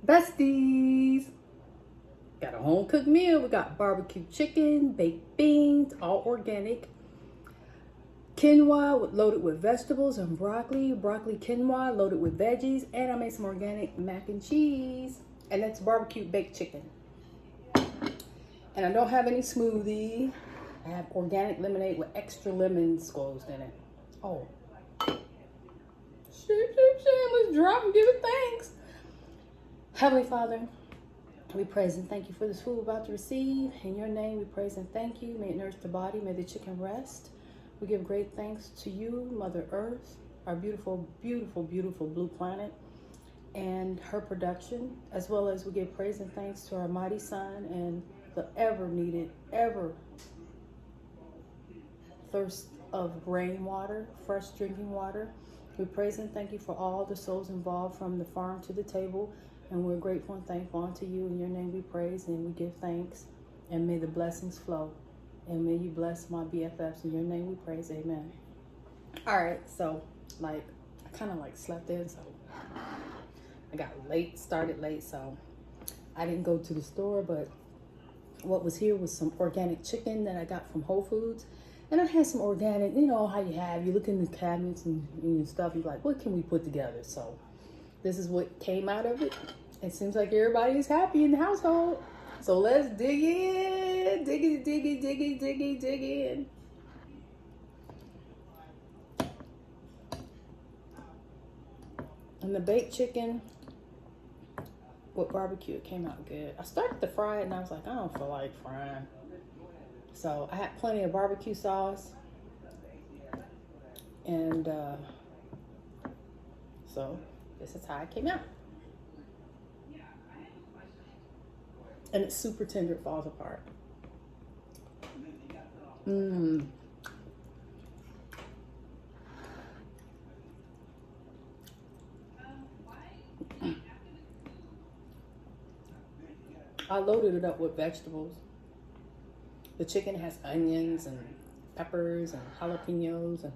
Besties, got a home cooked meal. We got barbecue chicken, baked beans, all organic. Quinoa loaded with vegetables and broccoli. Broccoli quinoa loaded with veggies. And I made some organic mac and cheese. And that's barbecue baked chicken. And I don't have any smoothie. I have organic lemonade with extra lemon squeezed in it. Oh. Let's drop and give it thanks. Heavenly Father, we praise and thank you for this food we're about to receive. In your name, we praise and thank you. May it nourish the body. May the chicken rest. We give great thanks to you, Mother Earth, our beautiful, beautiful, beautiful blue planet, and her production, as well as we give praise and thanks to our mighty Son and the ever needed, ever thirst of rainwater, fresh drinking water. We praise and thank you for all the souls involved from the farm to the table. And we're grateful and thankful unto you. In your name we praise and we give thanks. And may the blessings flow. And may you bless my BFFs. In your name we praise. Amen. All right. So, I kind of slept in. So, I got started late. So, I didn't go to the store. But what was here was some organic chicken that I got from Whole Foods. And I had some organic, you know how you look in the cabinets and stuff. You're like, what can we put together? So, this is what came out of it. It seems like everybody is happy in the household. So let's dig in. Dig in. And the baked chicken with barbecue, it came out good. I started to fry it and I was like, I don't feel like frying. So I had plenty of barbecue sauce. And so this is how it came out. And it's super tender, it falls apart. I loaded it up with vegetables. The chicken has onions and peppers and jalapenos and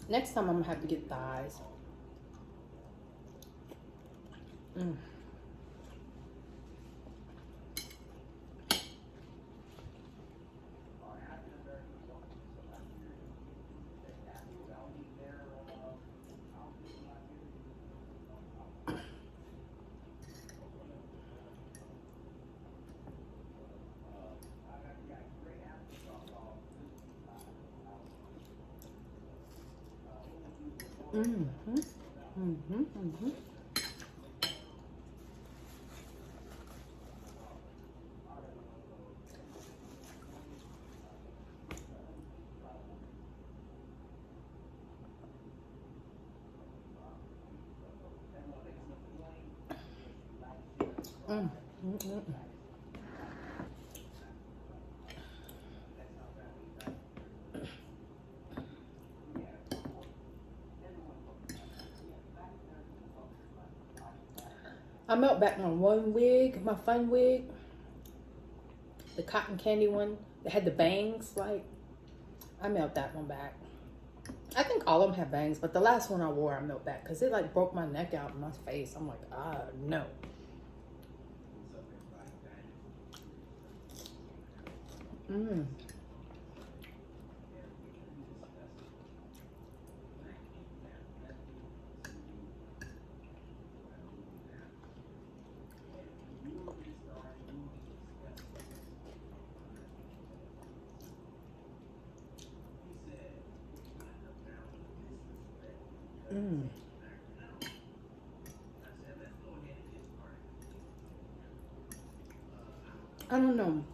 Next time I'm gonna have to get thighs. I melt back on one wig, my fun wig, the cotton candy one that had the bangs. I melt that one back. I think all of them have bangs, but the last one I wore, I melt back because it broke my neck out in my face. I'm like, no. I don't know.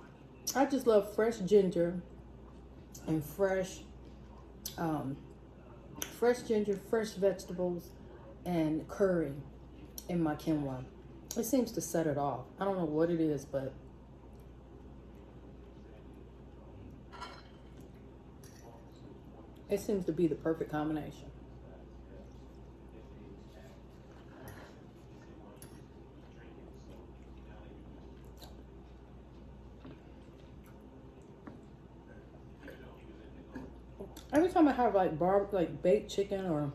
I just love fresh ginger and fresh ginger, fresh vegetables, and curry in my quinoa. It seems to set it off. I don't know what it is, but it seems to be the perfect combination. Every time I have like baked chicken or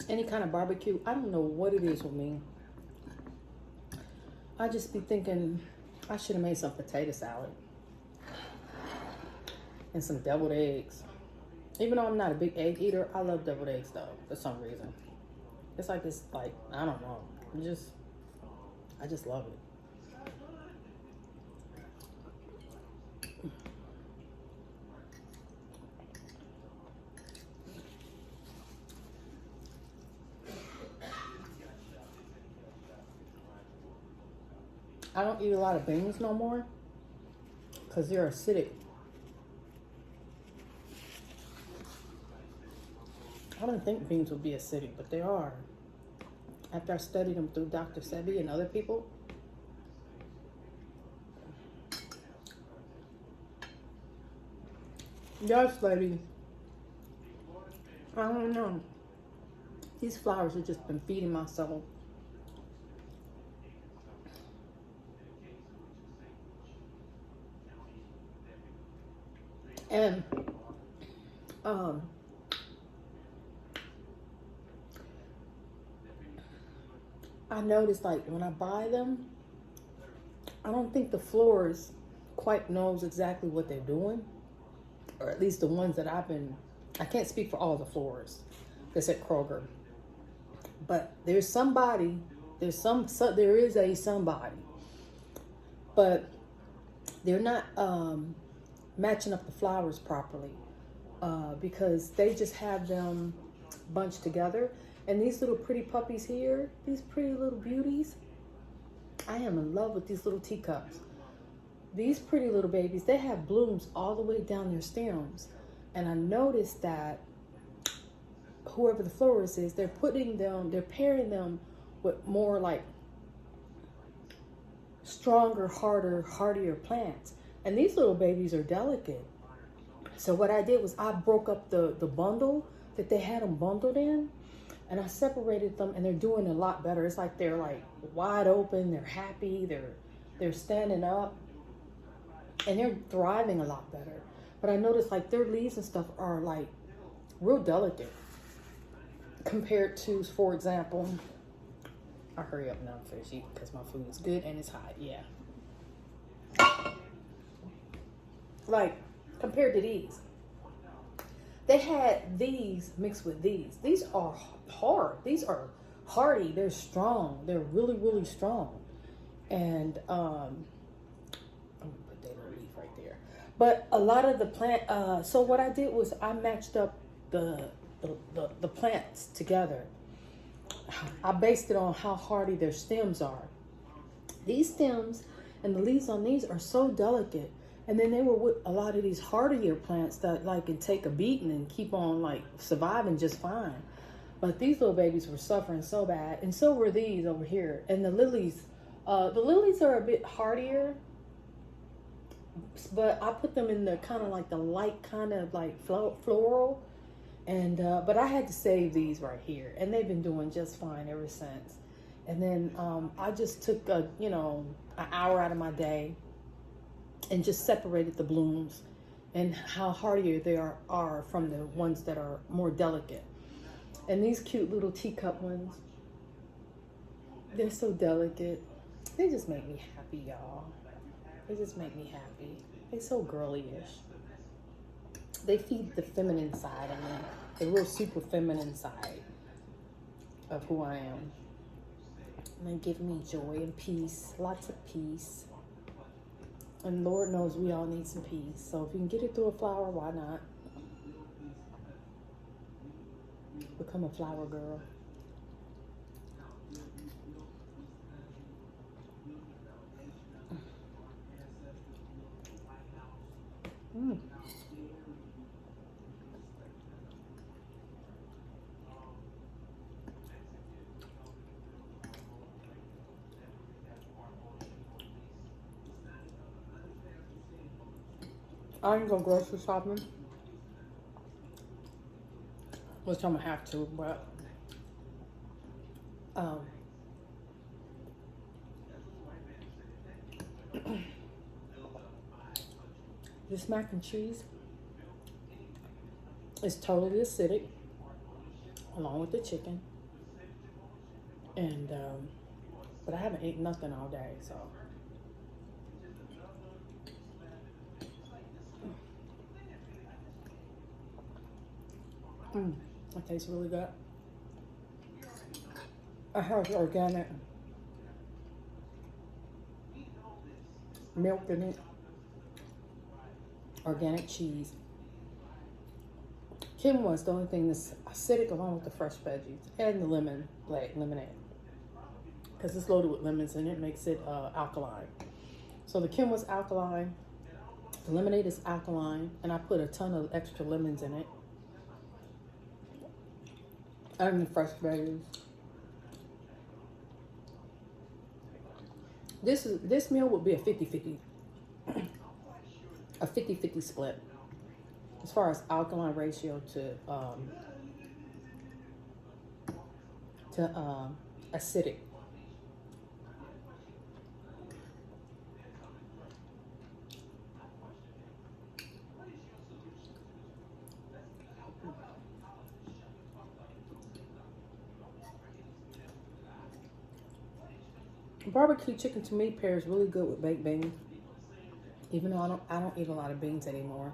any kind of barbecue, I don't know what it is with me. I just be thinking I should have made some potato salad and some deviled eggs. Even though I'm not a big egg eater, I love deviled eggs though, for some reason. It's like this, like, I don't know. I just love it. I don't eat a lot of beans no more because they're acidic. I didn't think beans would be acidic, but they are. After I studied them through Dr. Sebi and other people. Yes, lady. I don't know. These flowers have just been feeding my soul. And I noticed, like, when I buy them, I don't think the florist quite knows exactly what they're doing, or at least the ones that I can't speak for all the florists that's at Kroger, but there is a somebody, but they're not matching up the flowers properly because they just have them bunched together. And these little pretty puppies here, these pretty little beauties, I am in love with these little teacups. These pretty little babies, they have blooms all the way down their stems. And I noticed that whoever the florist is, they're pairing them with more like stronger, hardier plants. And these little babies are delicate. So what I did was I broke up the bundle that they had them bundled in, and I separated them, and they're doing a lot better. It's like they're like wide open, they're happy, they're standing up, and they're thriving a lot better. But I noticed like their leaves and stuff are like real delicate compared to, for example, I'll hurry up now and finish eating because my food is good and it's hot. Yeah. Like compared to these. They had these mixed with these. These are hard. These are hardy. They're strong. They're really, really strong. And I'm gonna put that little leaf right there. But a lot of the plant. So what I did was I matched up the plants together. I based it on how hardy their stems are. These stems and the leaves on these are so delicate. And then they were with a lot of these hardier plants that like can take a beating and keep on like surviving just fine. But these little babies were suffering so bad, and so were these over here. And the lilies are a bit hardier, but I put them in the kind of like the light kind of like floral. And but I had to save these right here, and they've been doing just fine ever since. And then I just took an hour out of my day and just separated the blooms and how hardier they are from the ones that are more delicate. And these cute little teacup ones, they're so delicate. They just make me happy, y'all. They just make me happy. They're so girly-ish. They feed the feminine side of me, the real super feminine side of who I am. And they give me joy and peace, lots of peace. And Lord knows we all need some peace. So if you can get it through a flower, why not? Become a flower girl. I ain't go grocery shopping. Which I'm gonna have to, but this mac and cheese, It's totally acidic, along with the chicken. And, but I haven't eaten nothing all day, so. It tastes really good. I have organic milk in it, organic cheese. Quinoa is the only thing that's acidic, along with the fresh veggies and the lemonade, because it's loaded with lemons and it makes it alkaline. So the quinoa is alkaline, the lemonade is alkaline, and I put a ton of extra lemons in it, and the fresh veggies. This meal would be a 50-50, a 50-50 split as far as alkaline ratio to acidic. Barbecue chicken to me pairs really good with baked beans, even though I don't eat a lot of beans anymore.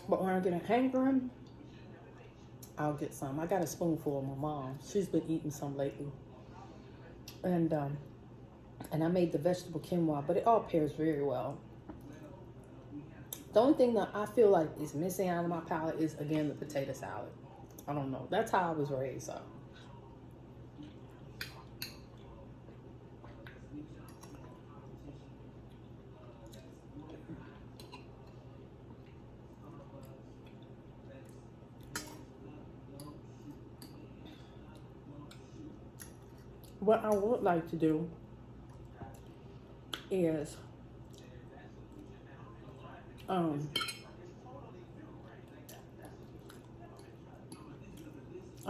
But when I get a hankering, I'll get some. I got a spoonful of my mom. She's been eating some lately. And I made the vegetable quinoa, but it all pairs very well. The only thing that I feel like is missing out of my palate is, again, the potato salad. I don't know. That's how I was raised, so. What I would like to do is I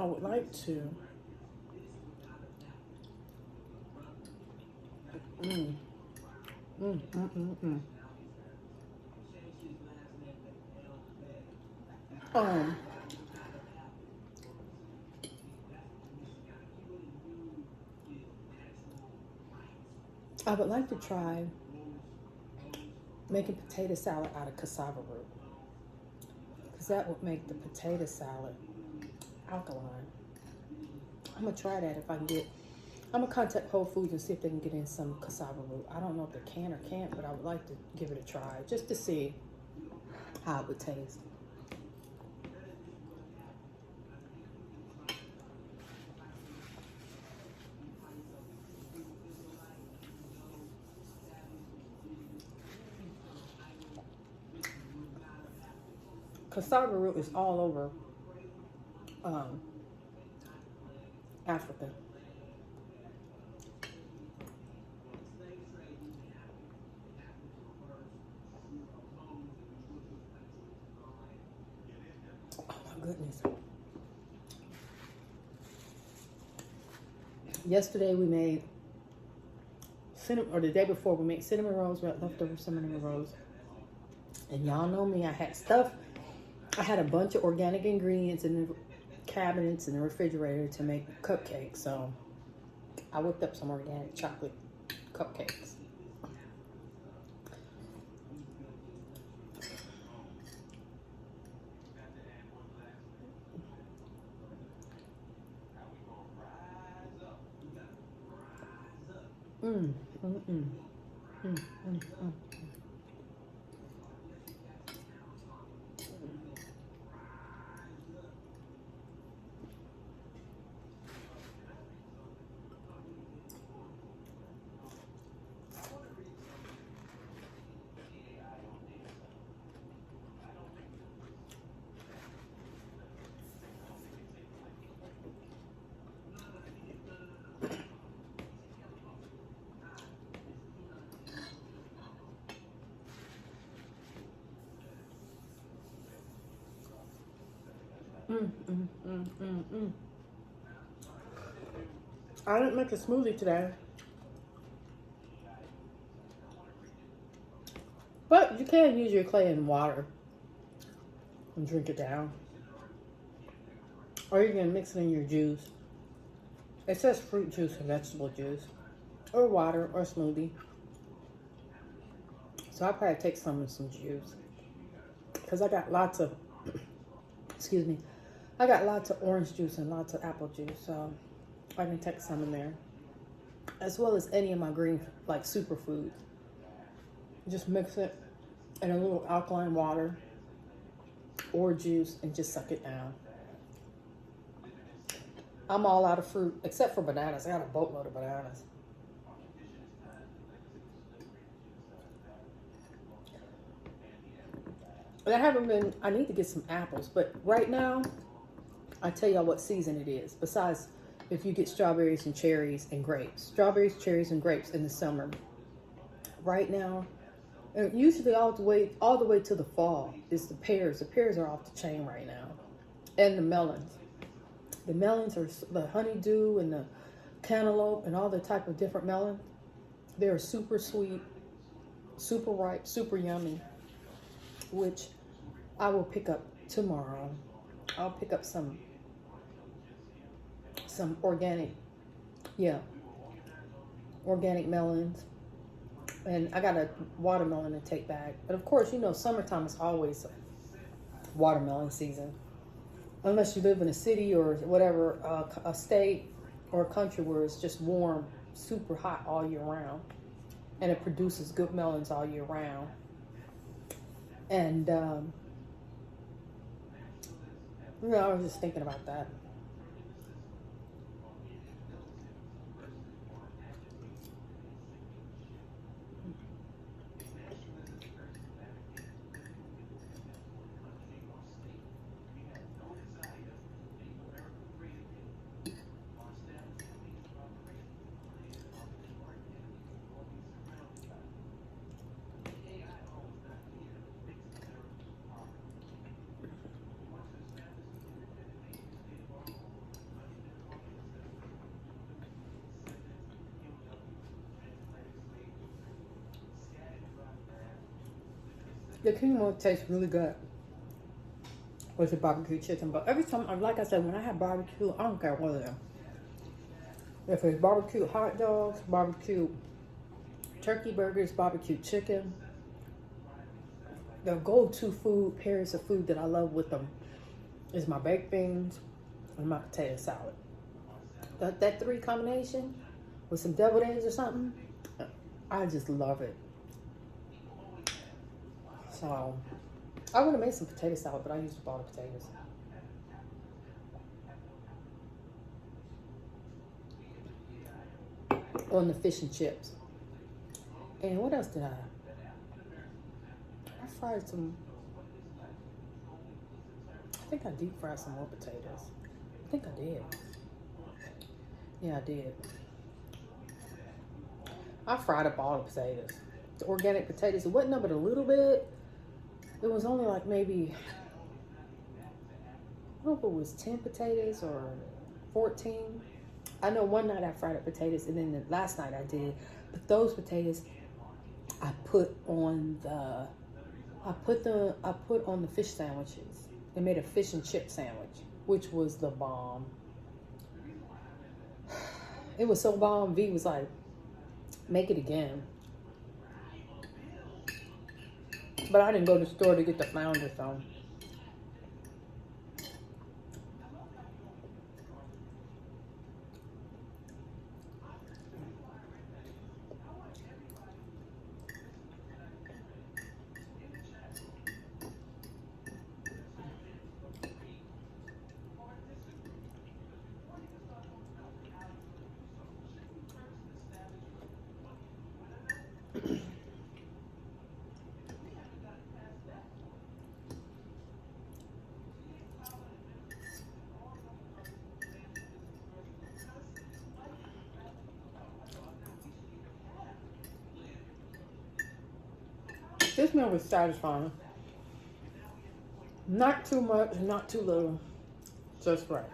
would like to I would like to try making potato salad out of cassava root, because that would make the potato salad alkaline. I'm gonna try that if I can get. I'm gonna contact Whole Foods and see if they can get in some cassava root. I don't know if they can or can't, but I would like to give it a try just to see how it would taste. Cassava root is all over Africa. Oh my goodness. Yesterday we made cinnamon, or the day before we made cinnamon rolls. We had leftover cinnamon rolls. And y'all know me, I had stuff. I had a bunch of organic ingredients in the cabinets and the refrigerator to make cupcakes. So I whipped up some organic chocolate cupcakes. I didn't make a smoothie today, but you can use your clay and water and drink it down. Or you can mix it in your juice. It says fruit juice or vegetable juice, or water, or smoothie. So I probably take some of some juice because I got lots of, excuse me, I got lots of orange juice and lots of apple juice, so I can take some in there, as well as any of my green, like superfoods. Just mix it in a little alkaline water or juice and just suck it down. I'm all out of fruit except for bananas. I got a boatload of bananas. And I need to get some apples, but right now, I tell y'all what season it is. Besides, if you get strawberries and cherries and grapes. Strawberries, cherries, and grapes in the summer. Right now, and usually all the way to the fall is the pears. The pears are off the chain right now. And the melons. The melons are the honeydew and the cantaloupe and all the type of different melons. They're super sweet, super ripe, super yummy, which I will pick up tomorrow. I'll pick up some organic, organic melons. And I got a watermelon to take back. But of course, you know, summertime is always watermelon season. Unless you live in a city or whatever, a state or a country where it's just warm, super hot all year round. And it produces good melons all year round. And, you know, I was just thinking about that. The quinoa tastes really good with the barbecue chicken, but every time, like I said, when I have barbecue, I don't care what it is. If it's barbecue hot dogs, barbecue turkey burgers, barbecue chicken, the go-to food, pairs of food that I love with them is my baked beans and my potato salad. That three combination with some deviled eggs or something, I just love it. So, I would have made some potato salad, but I used up all the potatoes. On the fish and chips. And what else did I fried some, I think I deep fried some more potatoes. I think I did. Yeah, I did. I fried up all the potatoes. The organic potatoes, it wasn't but a little bit. It was only like maybe, I don't know if it was 10 potatoes or 14. I know one night I fried up potatoes, and then the last night I did. But those potatoes, I put on the fish sandwiches. They made a fish and chip sandwich, which was the bomb. It was so bomb. V was like, make it again. But I didn't go to the store to get the flounder, so. This meal was satisfying. Not too much, not too little. Just right.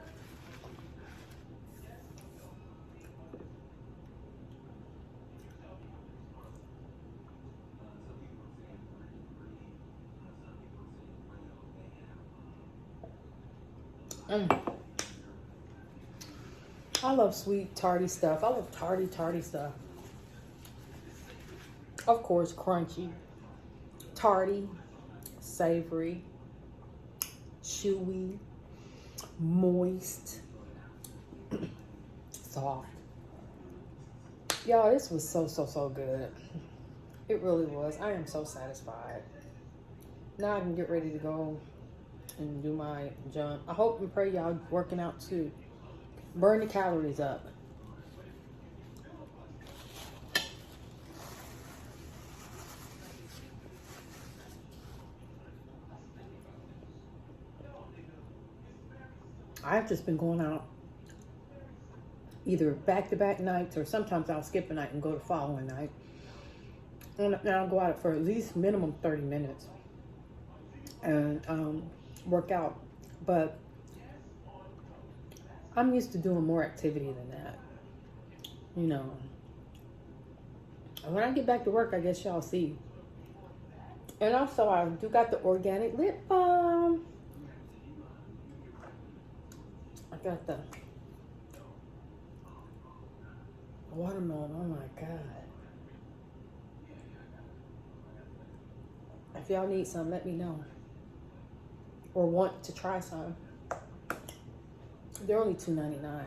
I love sweet, tarty stuff. I love tarty stuff. Of course, crunchy, tarty, savory, chewy, moist, soft. Y'all, this was so good. It really was. I am so satisfied. Now I can get ready to go and do my jump. I hope and pray y'all working out too. Burn the calories up. I've just been going out either back-to-back nights, or sometimes I'll skip a night and go the following night. And I'll go out for at least minimum 30 minutes and work out. But I'm used to doing more activity than that, you know. And when I get back to work, I guess y'all see. And also, I do got the organic lip balm. I got the watermelon. Oh my God. If y'all need some, let me know. Or want to try some. They're only $2.99.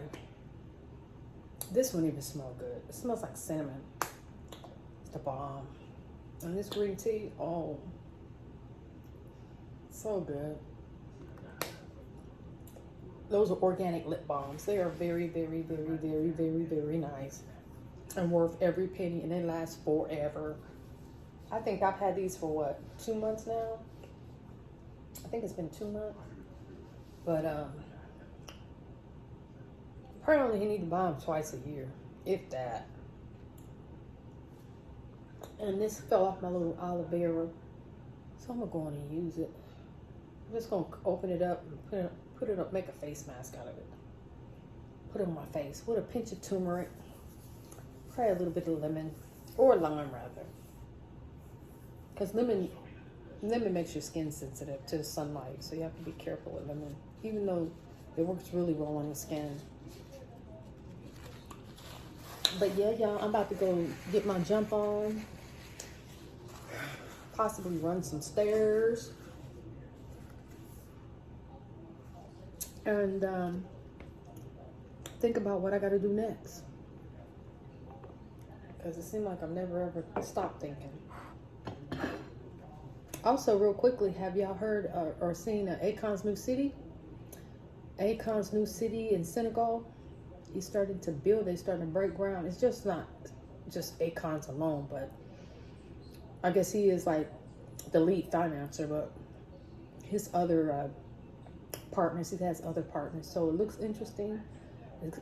This one even smells good. It smells like cinnamon. It's the bomb. And this green tea, oh, so good. Those are organic lip balms. They are very nice and worth every penny, and they last forever. I think I've had these for what, 2 months now? I think it's been 2 months. But apparently you need to buy them twice a year, if that. And this fell off my little aloe vera, so I'm gonna go on and use it. I'm just gonna open it up and put it up, make a face mask out of it. Put it on my face with a pinch of turmeric, probably a little bit of lemon, or lime rather. Because lemon makes your skin sensitive to sunlight, so you have to be careful with lemon, even though it works really well on the skin. But yeah, y'all, I'm about to go get my jump on, possibly run some stairs, and think about what I got to do next. Because it seems like I've never ever stopped thinking. Also, real quickly, have y'all heard or seen Akon's new city? Akon's new city in Senegal. He's starting to build. They're starting to break ground. It's just not just Akon's alone, but I guess he is like the lead financer, but his other partners, he has other partners. So it looks interesting.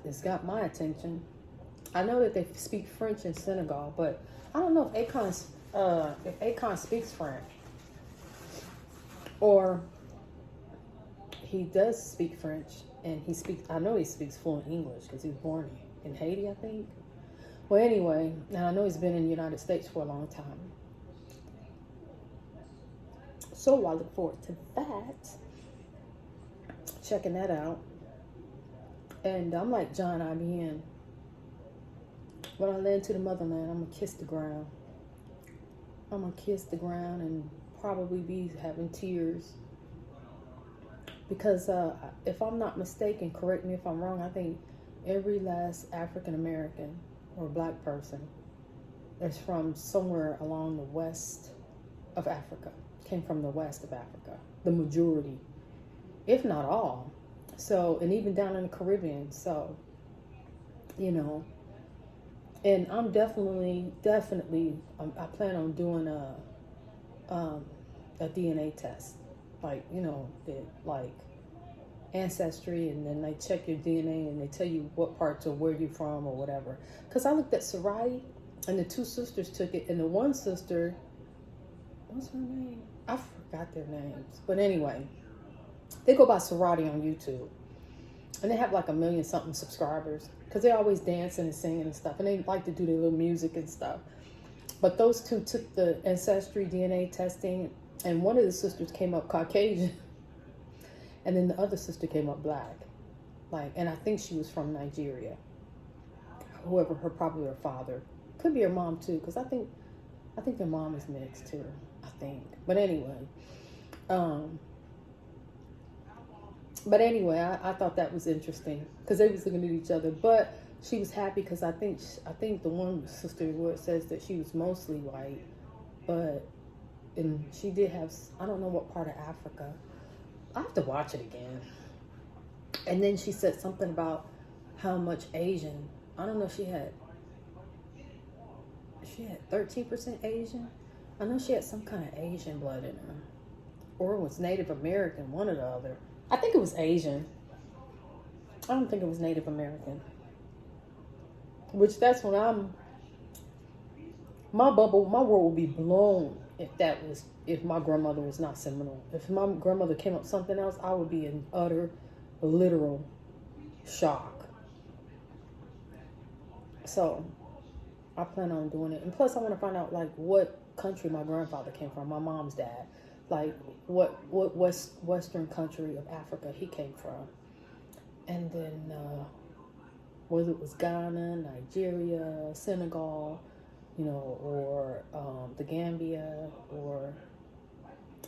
It's got my attention. I know that they speak French in Senegal, but I don't know if Akon speaks French. Or he does speak French, and I know he speaks fluent English because he was born in Haiti, I think. Well, anyway, now I know he's been in the United States for a long time. So I look forward to that. Checking that out. And I'm like John IBN. When I land to the motherland, I'm going to kiss the ground. I'm going to kiss the ground and probably be having tears. Because if I'm not mistaken, correct me if I'm wrong, I think every last African American or black person is from somewhere along the west of Africa, came from the west of Africa, the majority, if not all. So, and even down in the Caribbean. So, you know, and I'm definitely, I plan on doing a DNA test, like, you know, like Ancestry, and then they check your DNA and they tell you what parts or where you're from or whatever. Because I looked at Soraya, and the two sisters took it, and the one sister, what's her name? I forgot their names, but anyway, they go by Soraya on YouTube, and they have like 1 million something subscribers because they're always dancing and singing and stuff, and they like to do their little music and stuff. But those two took the Ancestry DNA testing, and one of the sisters came up Caucasian. And then the other sister came up black. Like, and I think she was from Nigeria. Whoever probably her father. Could be her mom too, because I think their mom is mixed too. I think. But anyway. I thought that was interesting because they was looking at each other. But she was happy because I think the one sister where it says that she was mostly white, and she did have, I don't know what part of Africa. I have to watch it again. And then she said something about how much Asian. I don't know. She had 13% Asian. I know she had some kind of Asian blood in her, or it was Native American, one or the other. I think it was Asian. I don't think it was Native American. Which that's when my world would be blown if my grandmother was not Seminole. If my grandmother came up with something else, I would be in utter, literal shock. So I plan on doing it. And plus I want to find out like what country my grandfather came from, my mom's dad. Like what western country of Africa he came from. And then whether it was Ghana, Nigeria, Senegal, or the Gambia or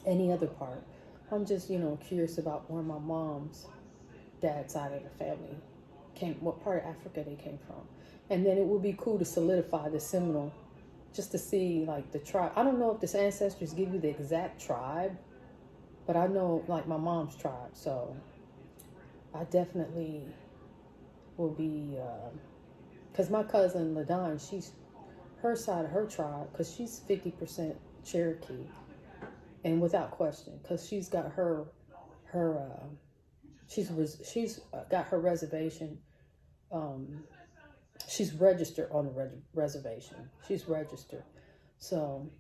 any other part. I'm just, curious about where my mom's dad's side of the family what part of Africa they came from. And then it would be cool to solidify the Seminole, just to see like the tribe. I don't know if the ancestors give you the exact tribe, but I know like my mom's tribe. So I definitely will be, because my cousin LaDon, she's her side of her tribe, because she's 50% Cherokee, and without question, because she's got she's got her reservation. She's registered on the reservation. She's registered, so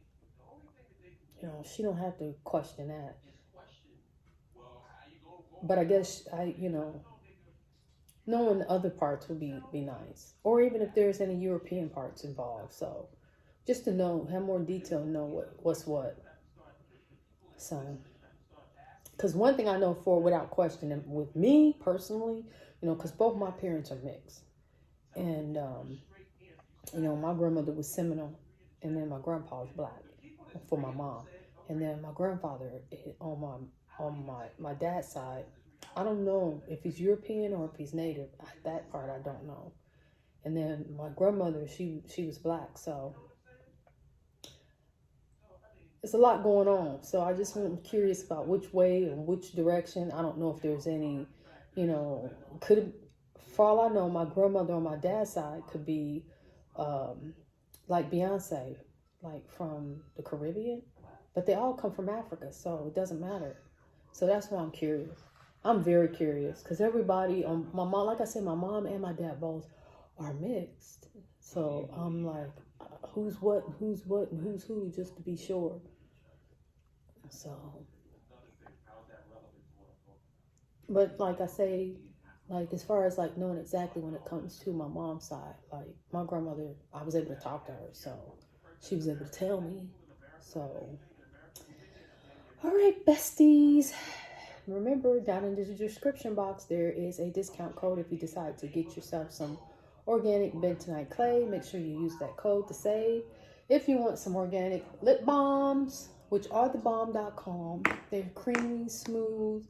she don't have to question that. But I guess knowing the other parts would be nice, or even if there's any European parts involved. So just to have more detail, know what's what. So, because one thing I know without question, and with me personally, because both my parents are mixed, and my grandmother was Seminole, and then my grandpa was black for my mom, and then my grandfather on my dad's side, I don't know if he's European or if he's Native. That part I don't know. And then my grandmother, she was black, so it's a lot going on. So I just am curious about which way and which direction. I don't know if there's any, for all I know, my grandmother on my dad's side could be like Beyonce, like from the Caribbean, but they all come from Africa, so it doesn't matter. So that's why I'm curious. I'm very curious because everybody on my mom, like I said, my mom and my dad both are mixed. So I'm like, who's what, and who's who, just to be sure. So, but like I say, like as far as like knowing exactly when it comes to my mom's side, like my grandmother, I was able to talk to her, so she was able to tell me. So, all right, besties. Remember, down in the description box, there is a discount code if you decide to get yourself some organic bentonite clay. Make sure you use that code to save. If you want some organic lip balms, which are thebomb.com, they're creamy, smooth,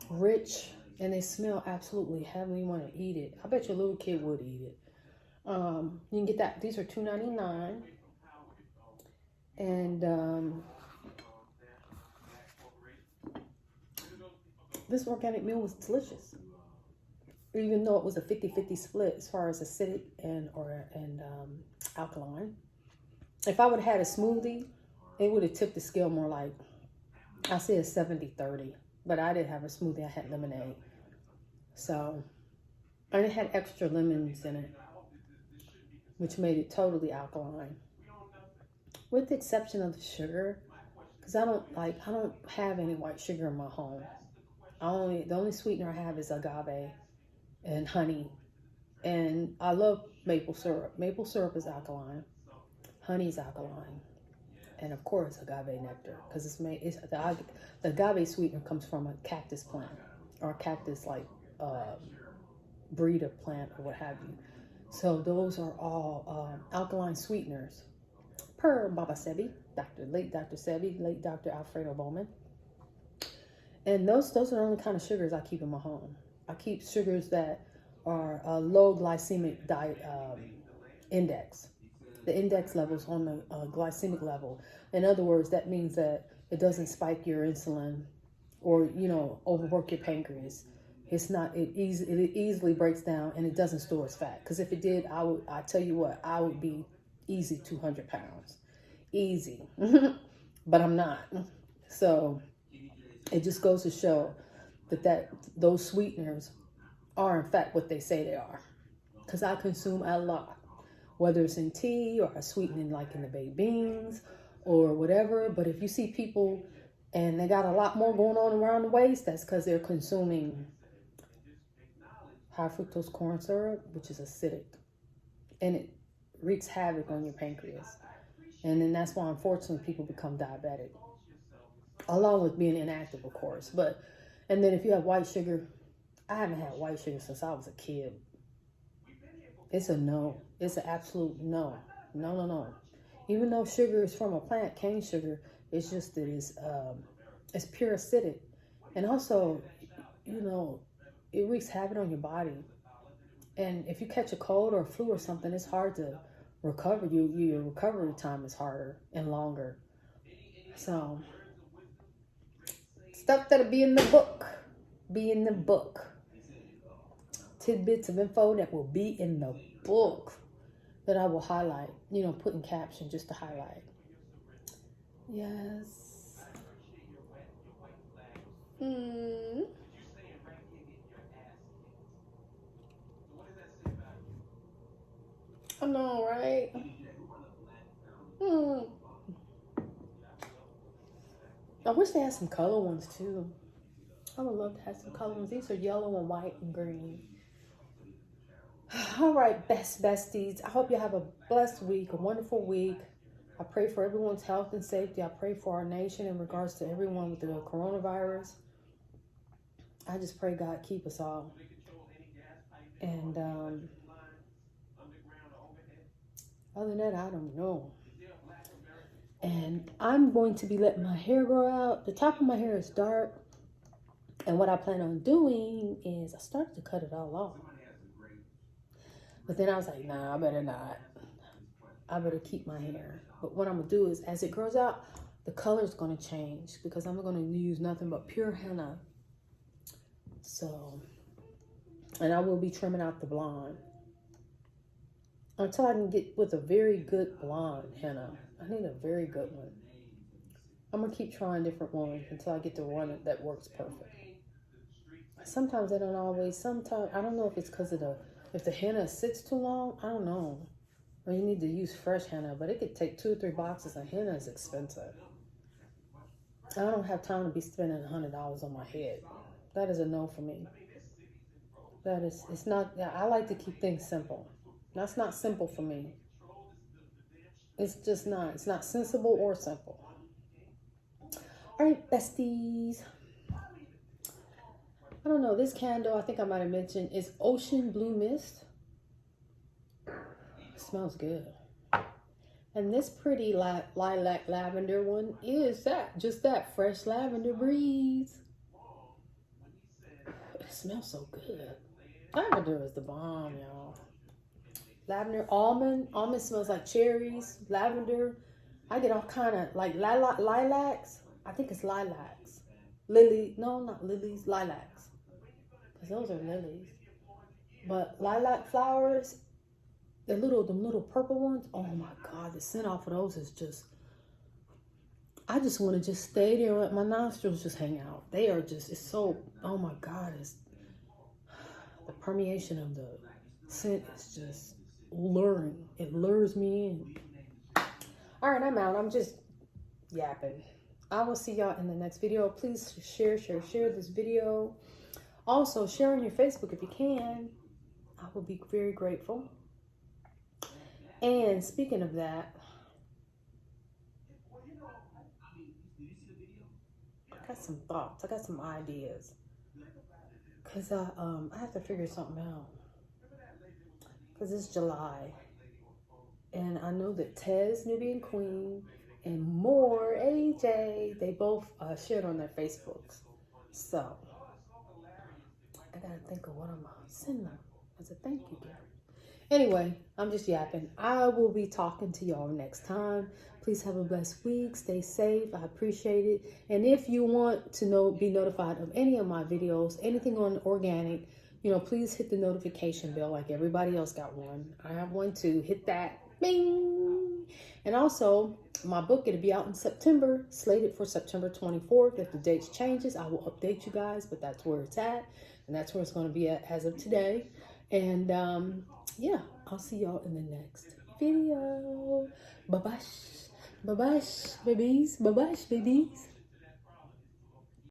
rich, and they smell absolutely heavenly. You want to eat it. I bet your little kid would eat it. You can get that. These are $2.99. And this organic meal was delicious, even though it was a 50-50 split as far as acidic and alkaline. If I would have had a smoothie, it would have tipped the scale more like, I say a 70-30. But I didn't have a smoothie. I had lemonade. So, and it had extra lemons in it, which made it totally alkaline, with the exception of the sugar, because I don't have any white sugar in my home. The only sweetener I have is agave and honey, and I love maple syrup. Maple syrup is alkaline, honey is alkaline, and of course agave nectar, because the agave sweetener comes from a cactus plant or a cactus like breed of plant or what have you. So those are all alkaline sweeteners per Baba Sebi, late Dr. Sebi, late Dr. Alfredo Bowman. And those are the only kind of sugars I keep in my home. I keep sugars that are low glycemic index. The index levels on the glycemic level. In other words, that means that it doesn't spike your insulin or, overwork your pancreas. It's not, it easily breaks down and it doesn't store as fat. Because if it did, I tell you what, I would be easy 200 pounds. Easy. But I'm not. So it just goes to show that those sweeteners are in fact what they say they are. Because I consume a lot. Whether it's in tea or I sweeten it like in the baked beans or whatever. But if you see people and they got a lot more going on around the waist, that's because they're consuming high fructose corn syrup, which is acidic. And it wreaks havoc on your pancreas. And then that's why, unfortunately, people become diabetic. Along with being inactive, of course. And then if you have white sugar, I haven't had white sugar since I was a kid. It's a no. It's an absolute no. No. Even though sugar is from a plant, cane sugar, it's just that it's pure acidic. And also, it wreaks havoc on your body. And if you catch a cold or a flu or something, it's hard to recover. Your recovery time is harder and longer. So, stuff that'll be in the book. Be in the book. Tidbits of info that will be in the book that I will highlight, put in caption just to highlight. Yes. I know, right? I wish they had some color ones too. I would love to have some color ones. These are yellow and white and green. All right, besties. I hope you have a blessed week, a wonderful week. I pray for everyone's health and safety. I pray for our nation in regards to everyone with the coronavirus. I just pray God keep us all. And other than that, I don't know. And I'm going to be letting my hair grow out. The top of my hair is dark. And what I plan on doing is I started to cut it all off. But then I was like, nah, I better not. I better keep my hair. But what I'm going to do is, as it grows out, the color is going to change because I'm going to use nothing but pure henna. So, and I will be trimming out the blonde until I can get with a very good blonde henna. I need a very good one. I'm going to keep trying different ones until I get the one that works perfect. Sometimes they don't always, sometimes, I don't know if it's because of if the henna sits too long, I don't know. Or you need to use fresh henna, but it could take 2 or 3 boxes, and henna is expensive. I don't have time to be spending $100 on my head. That is a no for me. It's not, I like to keep things simple. That's not simple for me. It's just not. It's not sensible or simple. All right, besties. I don't know. This candle, I think I might have mentioned, is Ocean Blue Mist. It smells good. And this pretty lilac lavender one is just that fresh lavender breeze. It smells so good. Lavender is the bomb, y'all. Lavender, almond smells like cherries. Lavender, I get all kind of like lilacs. I think it's lilacs. No, not lilies, lilacs. Because those are lilies. But lilac flowers, the little purple ones, oh my God, the scent off of those is just, I just want to just stay there and let my nostrils just hang out. They are just, it's so, oh my God, it's, the permeation of the scent is just luring. It lures me in. All right, I'm out. I'm just yapping. I will see y'all in the next video. Please share this video. Also, share on your Facebook if you can. I will be very grateful. And speaking of that, got some thoughts. I got some ideas. Cause I have to figure something out. Cause it's July, and I know that Tez, Nubian Queen, and more AJ, they both shared on their Facebooks. So I gotta think of what I'm gonna send them as a thank you gift. Anyway, I'm just yapping. I will be talking to y'all next time. Please have a blessed week. Stay safe. I appreciate it. And if you want to be notified of any of my videos, anything on organic, please hit the notification bell like everybody else got one. I have one too. Hit that. Bing! And also, my book, it'll be out in September, slated for September 24th. If the dates changes, I will update you guys, but that's where it's at. And that's where it's going to be at as of today. And yeah, I'll see y'all in the next video. Bye-bye. Bye-bye, babies. Bye-bye, babies.